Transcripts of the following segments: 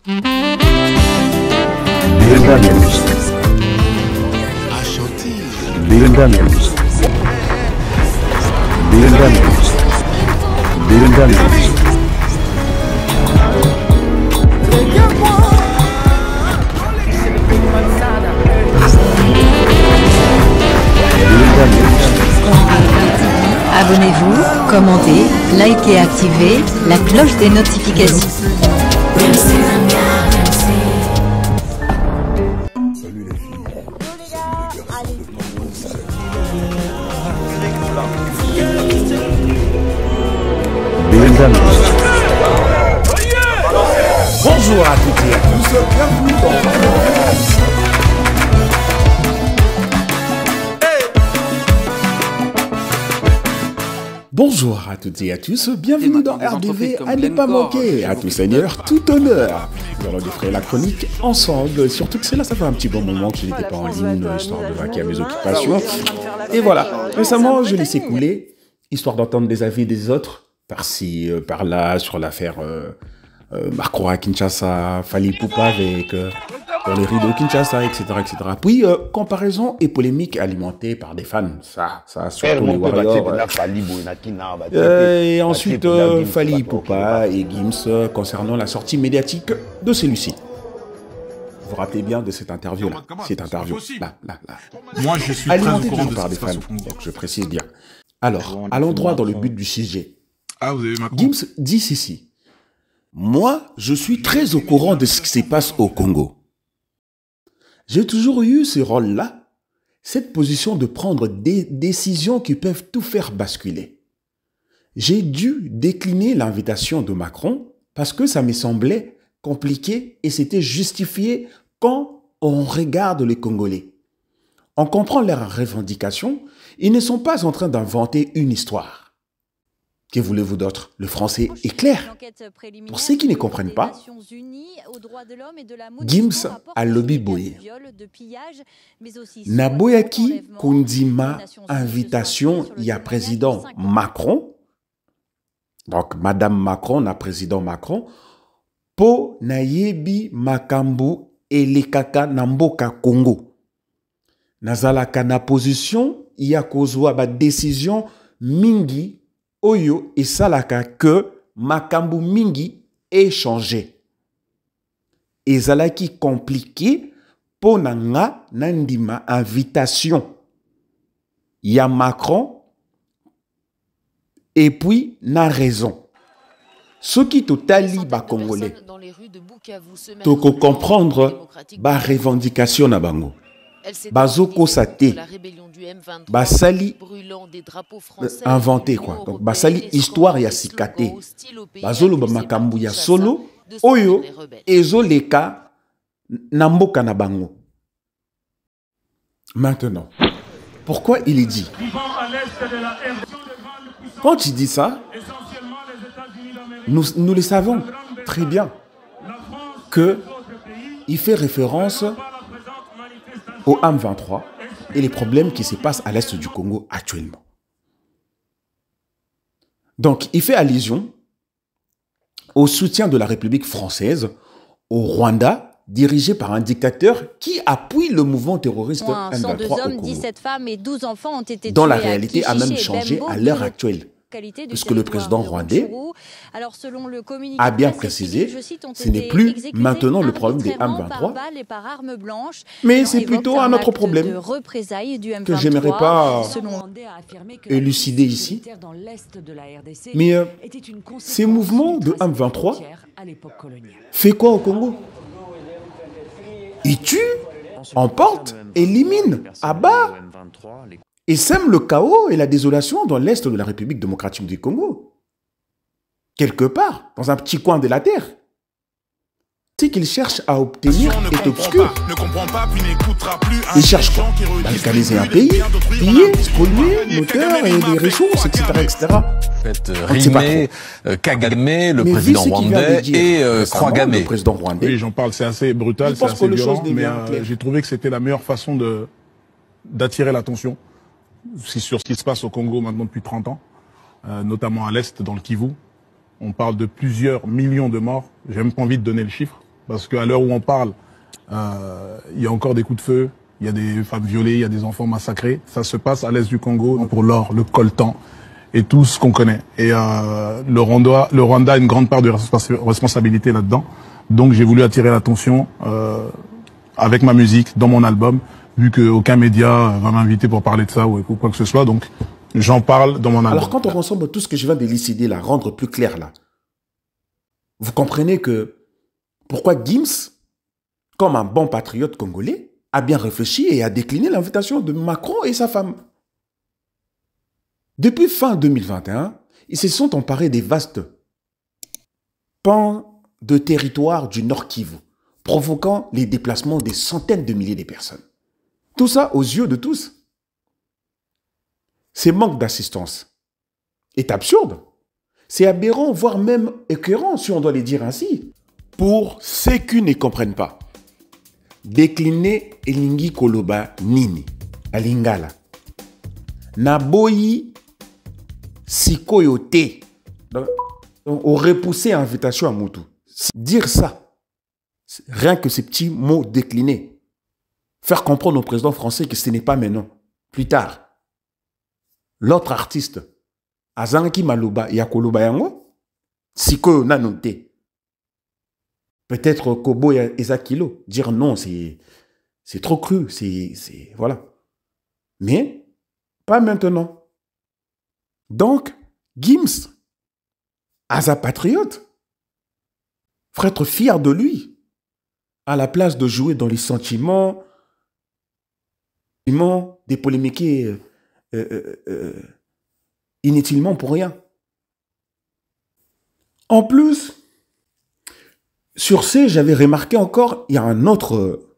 Birinda News. Birinda News. Birinda News. Birinda News. Abonnez-vous, commentez, likez et activez la cloche des notifications. Salut les filles. Birinda News. Bonjour à toutes et à tous, bienvenue dans Bonjour à toutes et à tous, bienvenue dans RDV, à ne pas manquer, à tout seigneur, tout honneur. Nous allons défrayer la chronique ensemble, surtout que c'est là, ça fait un petit bon moment que je n'étais pas en ligne, histoire de vaquer à mes occupations. Et voilà, récemment je laissé couler, histoire d'entendre des avis des autres, par-ci, par-là, sur l'affaire Macron à Kinshasa, Fally Ipupa avec dans les rues de Kinshasa, etc., etc. Puis, comparaison et polémique alimentée par des fans. Ça, surtout les Warriors. Et ensuite, Fally Ipupa et Gims concernant la sortie médiatique de celui-ci. Vous vous rappelez bien de cette interview-là. Cette interview, là. Moi, je suis Alimentée très au courant toujours de par ce des qui se passe fans. au Congo. Donc, je précise bien. Alors, allons droit dans le but du sujet. Ah, vous avez Macron. Gims dit ceci. Moi, je suis très au courant de ce qui se passe au Congo. J'ai toujours eu ce rôle-là, cette position de prendre des décisions qui peuvent tout faire basculer. J'ai dû décliner l'invitation de Macron parce que ça me semblait compliqué et c'était justifié quand on regarde les Congolais. On comprend leurs revendications, ils ne sont pas en train d'inventer une histoire. Que voulez-vous d'autre? Le français est clair. Pour ceux qui ne comprennent pas, Gims a lobby boy. Naboyaki Kundima invitation, il y a président Macron. Donc, Madame Macron, na président Macron. Po nayebi makambu elekaka namboka Congo. Nazalaka na position, il y a kozwa ba décision mingi Oyo et salaka que makambu mingi est changé. Et zalaki compliqué pour nanga nandima invitation. Ya Macron et puis na raison. Ce qui totali ba congolais. Toko comprendre ba revendication na bango. Bazoko sate. Basali inventé quoi. Donc basali histoire ya sikate. Bazolo ba makambu ya solo oyo ezoleka namboka na bango. Maintenant, pourquoi il est dit? Quand il dit ça, nous le savons très bien que il fait référence au M23 et les problèmes qui se passent à l'est du Congo actuellement. Donc, il fait allusion au soutien de la République française au Rwanda, dirigé par un dictateur qui appuie le mouvement terroriste M23 au Congo, 17 femmes et 12 enfants ont été dont tués la réalité a même Kichichi et changé Bembo, à l'heure deux actuelle. localités du Puisque le territoire président de rwandais Rutshuru. Alors, selon le communiqué a bien de presse, ces précisé, civils, je cite, ont ce n'est été plus exécutés maintenant le problème des arbitrairement par M23, balles et par armes blanches. mais On c'est évoque plutôt un autre acte problème de représailles du M23, que j'aimerais pas selon élucider ici. Mais ces mouvements de M23 fait quoi au Congo? Ils tuent, emportent, éliminent, abattent et sèment le chaos et la désolation dans l'est de la République démocratique du Congo. Quelque part, dans un petit coin de la terre. Ce qu'ils cherchent à obtenir est obscur. Ils cherchent quoi? Balkaniser un pays, piller, spolier, moteur et des ressources, etc. etc. Faites rimer Kagame, le président rwandais, et Kouagame. Le président rwandais. Oui, j'en parle, c'est assez brutal, c'est assez violent, mais j'ai trouvé que c'était la meilleure façon d'attirer l'attention sur ce qui se passe au Congo maintenant depuis 30 ans, notamment à l'Est, dans le Kivu. On parle de plusieurs millions de morts, j'ai même pas envie de donner le chiffre, Parce qu'à l'heure où on parle, il y a encore des coups de feu, il y a des femmes violées, il y a des enfants massacrés. Ça se passe à l'est du Congo pour l'or, le coltan et tout ce qu'on connaît. Et le Rwanda a une grande part de responsabilité là-dedans. Donc j'ai voulu attirer l'attention avec ma musique dans mon album, vu qu'aucun média va m'inviter pour parler de ça ou quoi que ce soit. Donc j'en parle dans mon album. Alors quand on rassemble tout ce que je viens d'élucider là, rendre plus clair là, vous comprenez que pourquoi Gims, comme un bon patriote congolais, a bien réfléchi et a décliné l'invitation de Macron et sa femme. Depuis fin 2021, ils se sont emparés des vastes pans de territoire du Nord Kivu, provoquant les déplacements des centaines de milliers de personnes. Tout ça aux yeux de tous. Ce manque d'assistance est absurde. C'est aberrant, voire même écœurant, si on doit les dire ainsi. Pour ceux qui ne comprennent pas, décliner elingi koloba nini, alingala. Naboyi sikoyote. Donc, on repoussait l'invitation à Moutou. Dire ça, rien que ces petits mots déclinés, faire comprendre au président français que ce n'est pas maintenant, plus tard. L'autre artiste, Azanki Maloba Yakoloba Yango, Sikoyo Nanote. Peut-être Kobo et Zakilo. Dire non, c'est trop cru. Voilà. Mais, pas maintenant. Donc, Gims, as un patriote, faut être fier de lui. À la place de jouer dans les sentiments, des polémiques inutilement pour rien. En plus, sur ce, j'avais remarqué encore, il y a un autre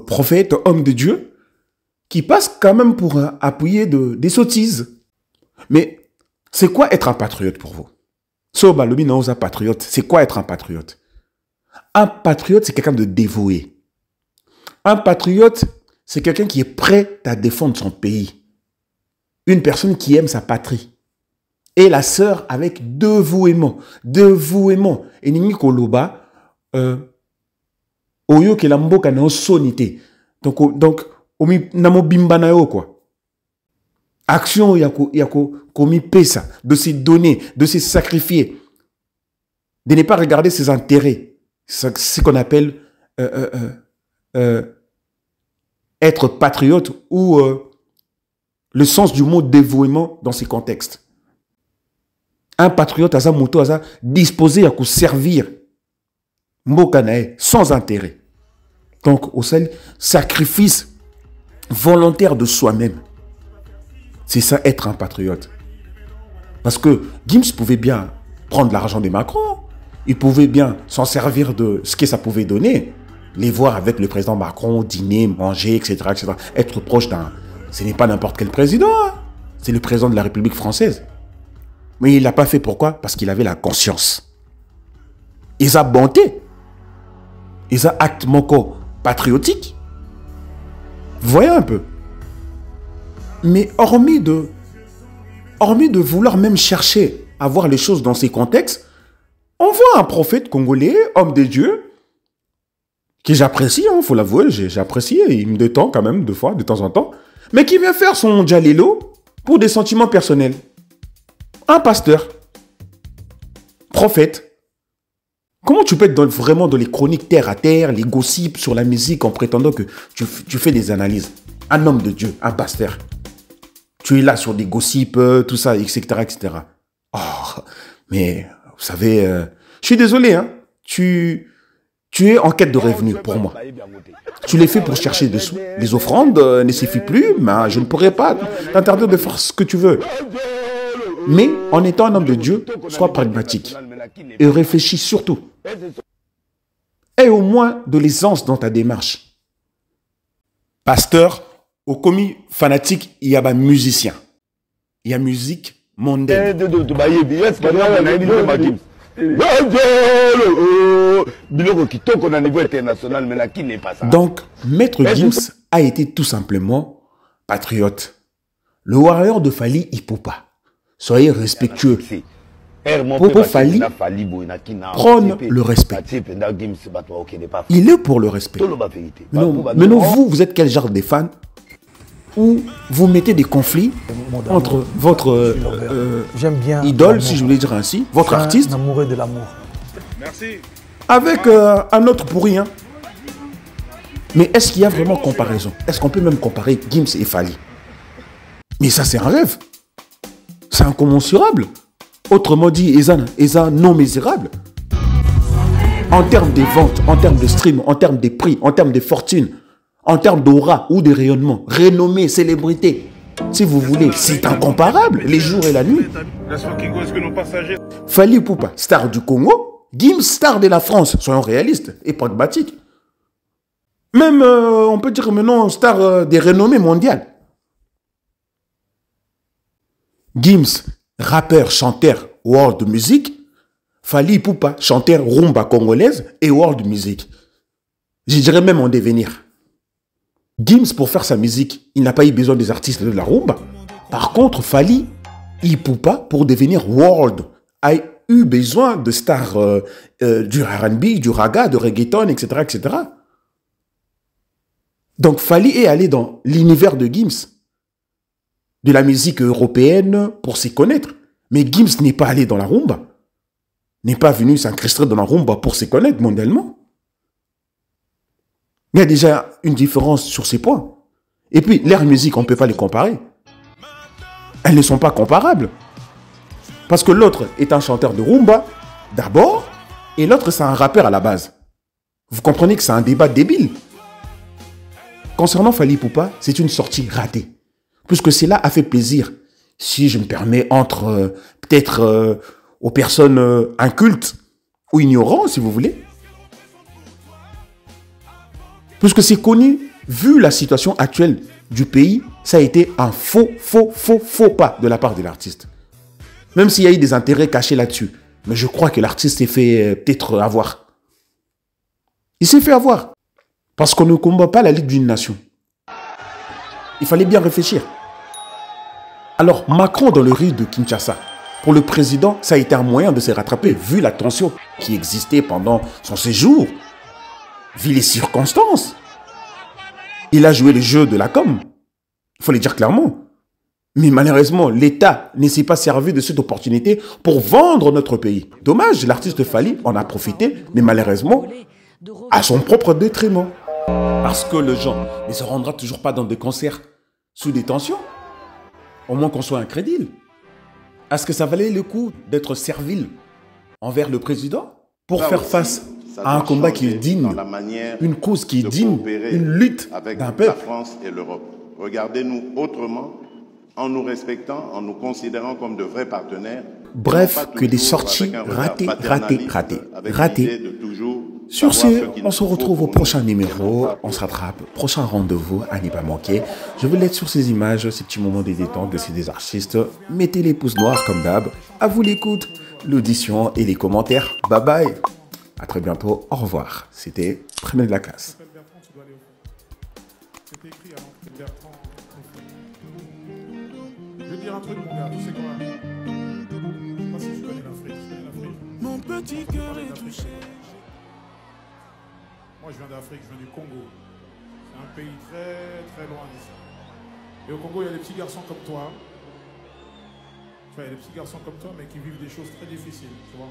prophète, homme de Dieu, qui passe quand même pour appuyer des sottises. Mais c'est quoi être un patriote pour vous? Soba Lobi Naosa patriote, c'est quoi être un patriote? Un patriote, c'est quelqu'un de dévoué. Un patriote, c'est quelqu'un qui est prêt à défendre son pays. Une personne qui aime sa patrie. Et la sœur avec dévouement. Dévouement. Et Nini Koloba, Oyo ke la mboka na sonité. Donc, omi namo bimbana yo quoi. Action yako komi pesa, de se donner, de se sacrifier. De ne pas regarder ses intérêts. C'est ce qu'on appelle être patriote ou le sens du mot dévouement dans ces contextes. Un patriote a sa moto, a sa disposé à servir Mbokanae sans intérêt. Donc, au seul sacrifice volontaire de soi-même. C'est ça être un patriote. Parce que Gims pouvait bien prendre l'argent des Macron. Il pouvait bien s'en servir de ce que ça pouvait donner. Les voir avec le président Macron, dîner, manger, etc. etc. Être proche d'un... Ce n'est pas n'importe quel président. Hein. C'est le président de la République française. Mais il ne l'a pas fait. Pourquoi? Parce qu'il avait la conscience. Il a bonté. Il a acte moko patriotique. Vous voyez un peu. Mais hormis de vouloir même chercher à voir les choses dans ces contextes, on voit un prophète congolais, homme de Dieu, que j'apprécie, il faut l'avouer, j'apprécie, il me détend quand même de temps en temps, mais qui vient faire son djalelo pour des sentiments personnels. Un pasteur, prophète. Comment tu peux être vraiment dans les chroniques terre à terre, les gossips sur la musique en prétendant que tu fais des analyses? Un homme de Dieu, un pasteur. Tu es là sur des gossips, tout ça, etc., etc. Oh, mais vous savez, je suis désolé, hein. Tu es en quête de revenus pour moi. Tu les fais pour chercher des sous. Les offrandes ne suffisent plus, mais je ne pourrais pas t'interdire de faire ce que tu veux. Mais en étant un homme de Dieu, sois pragmatique et réfléchis surtout. Aie au moins de l'aisance dans ta démarche. Pasteur, au commis fanatique, il y a un musicien. Il y a musique mondaine. Donc, Maître Gims a été tout simplement patriote. Le warrior de Fali Ipupa. Soyez respectueux. Popo Fally prône le respect. Il est pour le respect. Mais non, vous êtes quel genre de fan où vous mettez des conflits entre votre idole, si je voulais dire ainsi, votre artiste, amoureux de l'amour. Avec un autre pourri. Hein. Mais est-ce qu'il y a vraiment comparaison? Est-ce qu'on peut même comparer Gims et Fally? Mais ça, c'est un rêve. C'est incommensurable. Autrement dit, Eza non misérable. En termes de ventes, en termes de stream, en termes de prix, en termes de fortune, en termes d'aura ou de rayonnement, renommée, célébrité, si vous voulez, c'est incomparable, les jours et la nuit. Fally Ipupa, star du Congo, Gims, star de la France, soyons réalistes et pragmatiques. Même, on peut dire maintenant, star des renommées mondiales. Gims, rappeur, chanteur, world music. Fally Ipupa, chanteur rumba congolaise et world music. Je dirais même en devenir. Gims, pour faire sa musique, il n'a pas eu besoin des artistes de la rumba. Par contre, Fally Ipupa, pour devenir world, a eu besoin de stars du R&B, du raga, de reggaeton, etc., etc. Donc, Fally est allé dans l'univers de Gims, de la musique européenne pour s'y connaître. Mais Gims n'est pas allé dans la rumba, n'est pas venu s'incruster dans la rumba pour s'y connaître mondialement. Il y a déjà une différence sur ces points. Et puis, leurs musiques, on ne peut pas les comparer. Elles ne sont pas comparables. Parce que l'autre est un chanteur de rumba, d'abord, et l'autre, c'est un rappeur à la base. Vous comprenez que c'est un débat débile. Concernant Fally Ipupa, c'est une sortie ratée. Puisque cela a fait plaisir, si je me permets, entre peut-être aux personnes incultes ou ignorantes, si vous voulez. Puisque c'est connu, vu la situation actuelle du pays, ça a été un faux pas de la part de l'artiste. Même s'il y a eu des intérêts cachés là-dessus. Mais je crois que l'artiste s'est fait peut-être avoir. Il s'est fait avoir. Parce qu'on ne combat pas la Ligue d'une nation. Il fallait bien réfléchir. Alors, Macron dans le riz de Kinshasa, pour le président, ça a été un moyen de se rattraper, vu la tension qui existait pendant son séjour, vu les circonstances. Il a joué le jeu de la com. Il faut le dire clairement. Mais malheureusement, l'État ne s'est pas servi de cette opportunité pour vendre notre pays. Dommage, l'artiste Fally en a profité, mais malheureusement, à son propre détriment. Parce que le gens ne se rendra toujours pas dans des concerts sous détention. Au moins qu'on soit incrédule. Est-ce que ça valait le coup d'être servile envers le président pour faire face à un combat qui est digne, une cause qui est digne, une lutte d'un peuple? La France et l'Europe. Regardez-nous autrement, en nous respectant, en nous considérant comme de vrais partenaires. Bref, que des sorties ratées. Sur ce, on se retrouve au prochain numéro, on se rattrape, prochain rendez-vous à n'y pas manquer. Je vous laisse sur ces images, ces petits moments de détente de ces artistes. Mettez les pouces noirs comme d'hab. À vous l'écoute, l'audition et les commentaires. Bye bye. À très bientôt. Au revoir. C'était Premier de la classe. Je vais dire un truc, mon gars, tu sais quoi? Je sais pas si tu connais l'Afrique. Mon petit cœur est touché. Moi, je viens d'Afrique, je viens du Congo. C'est un pays très loin d'ici. Et au Congo, il y a des petits garçons comme toi. Enfin, il y a des petits garçons comme toi, mais qui vivent des choses très difficiles, tu vois.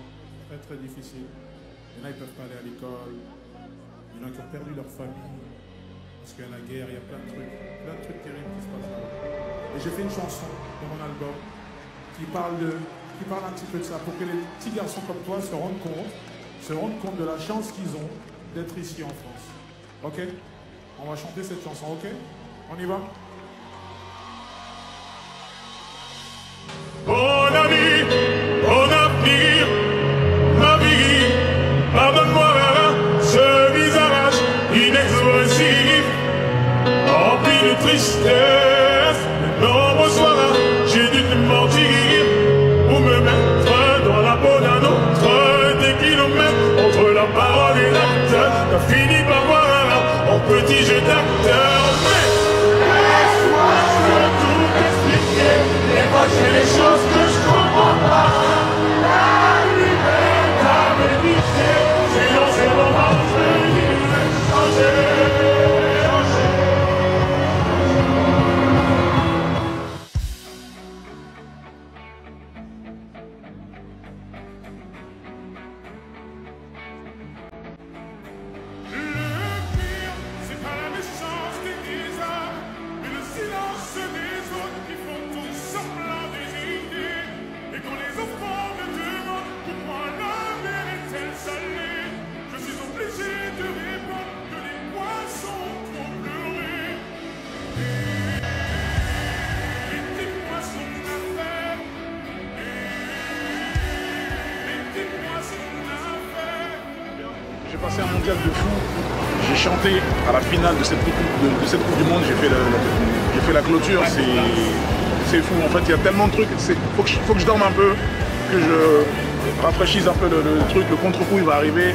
Très difficiles. Il y en a, ils peuvent pas aller à l'école. Il y en a qui ont perdu leur famille. Parce qu'il y a la guerre, il y a plein de trucs terribles qui se passent là-bas. Et j'ai fait une chanson dans mon album qui parle un petit peu de ça, pour que les petits garçons comme toi se rendent compte de la chance qu'ils ont d'être ici en France. Ok? On va chanter cette chanson, ok? On y va? Bon ami, bon avenir, ma vie, pardonne-moi ce visage inexpressif, rempli de tristesse. De nombreux soirs, j'ai dû te mentir pour me mettre dans la peau d'un autre. Des kilomètres entre la parole et l'acte, t'as fini par voir en petit jeu d'acteur. Mais laisse-moi, je veux tout expliquer. Des fois j'ai les choses que je comprends pas. cardiaque de fou. J'ai chanté à la finale de cette Coupe du Monde, j'ai fait la clôture, c'est fou. En fait, il y a tellement de trucs, faut que je dorme un peu, que je rafraîchisse un peu le truc, le contre-coup il va arriver.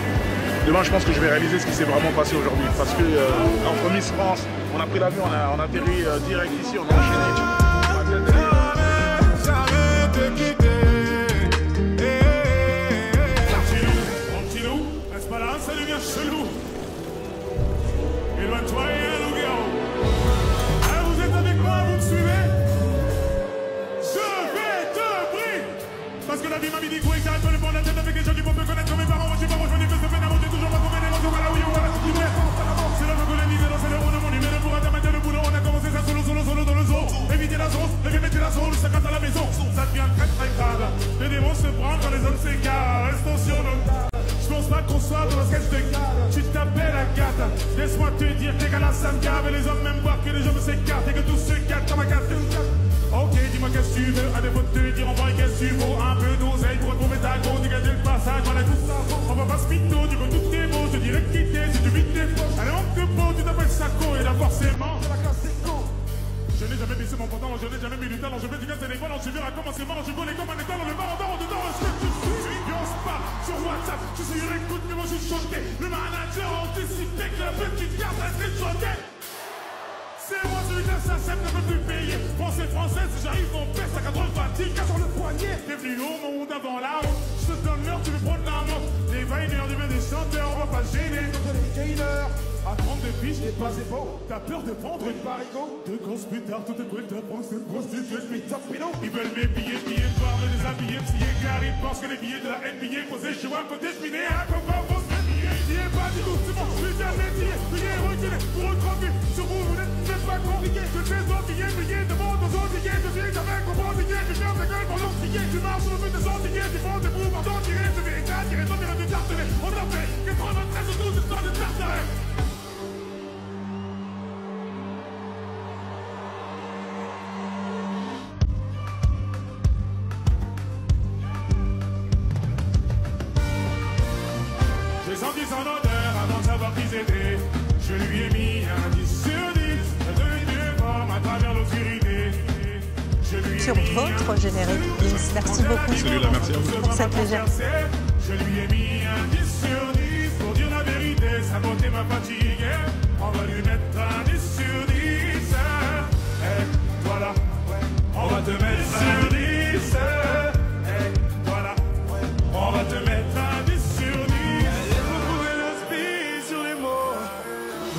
Demain, je pense que je vais réaliser ce qui s'est vraiment passé aujourd'hui. Parce que entre Miss France, on a pris l'avion, on a atterri direct ici, on a enchaîné. Mon petit loup, reste pas là, ça devient chelou. Éloigne-toi et un loup-garou. Alors vous êtes avec moi, vous me suivez? Je vais te prier. Parce que la vie m'a mis des coups et j'arrête pas de prendre la tête avec des gens qui vont me connaître comme mes parents. Moi je suis pas moi, je me fais peine à monter toujours pas trouvé des mots. Voilà où il y a tout c'est là que les livres, c'est le rôle de mon numéro pour intermettre le boulot. On a commencé ça solo dans le zoo. Éviter la sauce, éviter la sauce, ça casse à la maison. Ça devient très très grave. Les démons se prennent quand les hommes s'égarent. Restons sur nos tables. Je pense pas qu'on soit dans la sketch de gars. Tu t'appelles la gâte. Laisse-moi te dire que les gars là ça me gave. Et les hommes même pas que les gens s'écartent. Et que tous se gâtent comme un gâte. Ok, dis-moi qu'est-ce que tu veux. À défaut de te dire, on va et qu'est-ce que tu veux. Un peu d'oseille pour retrouver ta go. Dégager le passage, voilà tout ça. On va pas se mytho, du coup tout est beau. Je dirais quitter si tu vides tes poches. Allez, on te beau, tu t'appelles Sako. Et là, forcément, je n'ai jamais baissé mon pantalon, je n'ai jamais mis du talent. Je vais du gaz et les ballons, je verrai comment c'est marrant. Je connais comme un état dans le bar, en dedans. Est-ce que tu suis? Viens pas sur WhatsApp. Tu sais, écoute, mais moi je suis choqué. Le manager a anticipé que la petite carte reste choquée. C'est moi celui qui s'accepte, ne peut plus payer. Français, française, j'arrive en peste à 80 fatigues, sur le poignet. T'es venu au monde avant la honte. Je te donne l'heure, tu veux prendre la montre. Des vainqueurs, du bien des chanteurs, on va pas gêner. Les gainers. À 32 piges, t'es pas beau. T'as peur de prendre une parigo. Deux grosses putards, tout est prêt à prendre cette prostituée de Peter Pino. Ils veulent mes billets noirs, me déshabiller, psyché, car ils pensent que les billets de la NBA posés chez moi, côté cheminée, à quoi pas vos billets. N'y est pas du tout, c'est bon, je suis déjà métier. Billets reculés, pour retrouver. Sur vous, vous n'êtes pas compliqué. Je fais son billet, demande aux autres billets. Je viens avec mon bon billet, je ferme ta gueule pour l'autre billet. Tu marches sur le but de son billet, tu prends des bouts, pardon, tirer, je vais tirer, ton mire de tartiner. On t'a fait 93 ou 12 histoires de tartiner. J'ai senti son odeur avant de savoir qui c'était. Je lui ai mis un 10 sur 10. Elle devenu forme à travers l'obscurité. Sur votre générique, Vince. Merci beaucoup pour cette légèreté. Je lui ai mis un 10 sur 10. Pour dire la vérité, sa beauté m'a fatigué. On va lui mettre un 10 sur 10. Hey, voilà. On va te mettre sur 10. Hey, voilà. On va te mettre un 10 sur 10.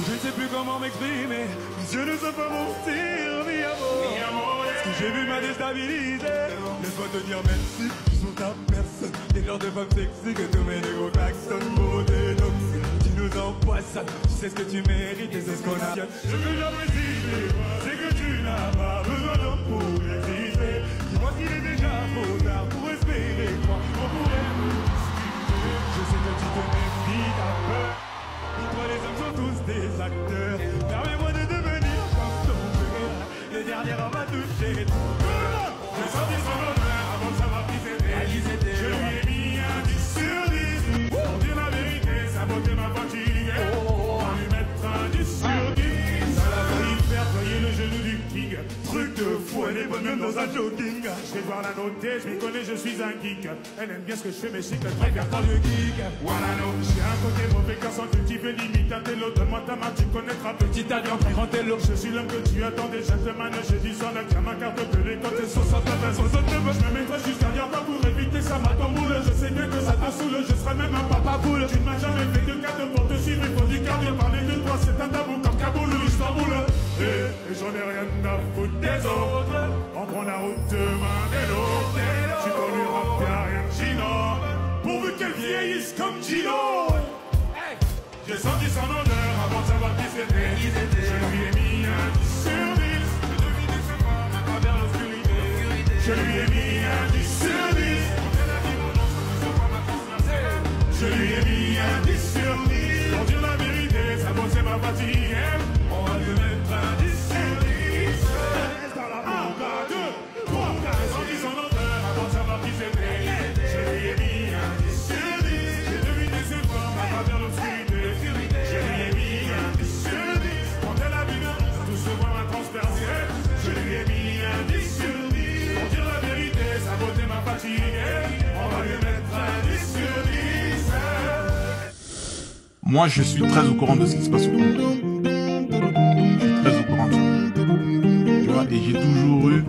Je ne sais plus comment m'exprimer. Je ne sais pas mentir, mi amor. Ce que j'ai vu m'a déstabilisé. Laisse-moi te dire merci sur ta personne. Des genres de femmes sexy que tous mes négros klaxonnent. Beauté toxique, tu nous empoisonnes. Tu sais ce que tu mérites et c'est ce qu'on a. Ce que j'apprécie, c'est que tu n'as pas besoin d'homme pour exister. Dis-moi qu'il est déjà trop tard pour espérer quoi. On pourrait nous discuter. Je sais que tu te méfies, t'as peur. Toi les hommes sont tous des acteurs. Permets-moi de devenir comme ton père. Les derniers on m'a touché. J'ai senti son honneur avant de savoir qui c'était. Je lui ai mis un 10 sur 10. Pour dire la vérité, sa beauté m'a fatigué. On va lui mettre un 10 sur 10. Ça l'a failli faire ployer le genou du king. Truc de fou, elle est bonne même dans un jogging. Je vais devoir la noter, je m'y connais, je suis un geek. Elle aime bien ce que je fais, mais chic, elle préfère quand je geek. Voilà, non, j'ai un côté mauvais car sans cultiver limite à tes lots. Donne-moi ta main, tu connaîtras petit avion, grand télo. Je suis l'homme que tu attendais, gentleman. Je dis ça, la ma carte de l'école, c'est 69, 69. Je me mettrai jusqu'à dire pas pour éviter ça, ma tamboule. Je sais bien que ça te saoule, je serai même un papa boule. Tu ne m'as jamais fait de carte pour te suivre, il faut du cardio. Parler de toi, c'est un tabou comme Kaboul ou Istanbul. Et j'en ai rien à foutre des autres. On prend la route demain et l'autre. Tu connais rap, y'a rien de Gino. Pourvu qu'elle vieillisse comme Gino. J'ai senti son odeur avant de savoir qui c'était. Je lui ai mis un 10 sur 10. Je devinais ses formes à travers l'obscurité. Je lui ai mis un 10 sur 10. Je lui ai mis un 10 sur 10. Pour dire la vérité, sa beauté m'a fatigué. On va te mettre un 10 sur 10. Dans la boca, 2, 3, 4. J'ai senti son odeur avant de savoir qui c'était. Je lui ai mis un 10 sur 10. J'ai deviné ses formes à travers l'obscurité. moi, je suis très au courant de ce qui se passe au Congo. Je suis très au courant de ça. Tu vois, et j'ai toujours eu...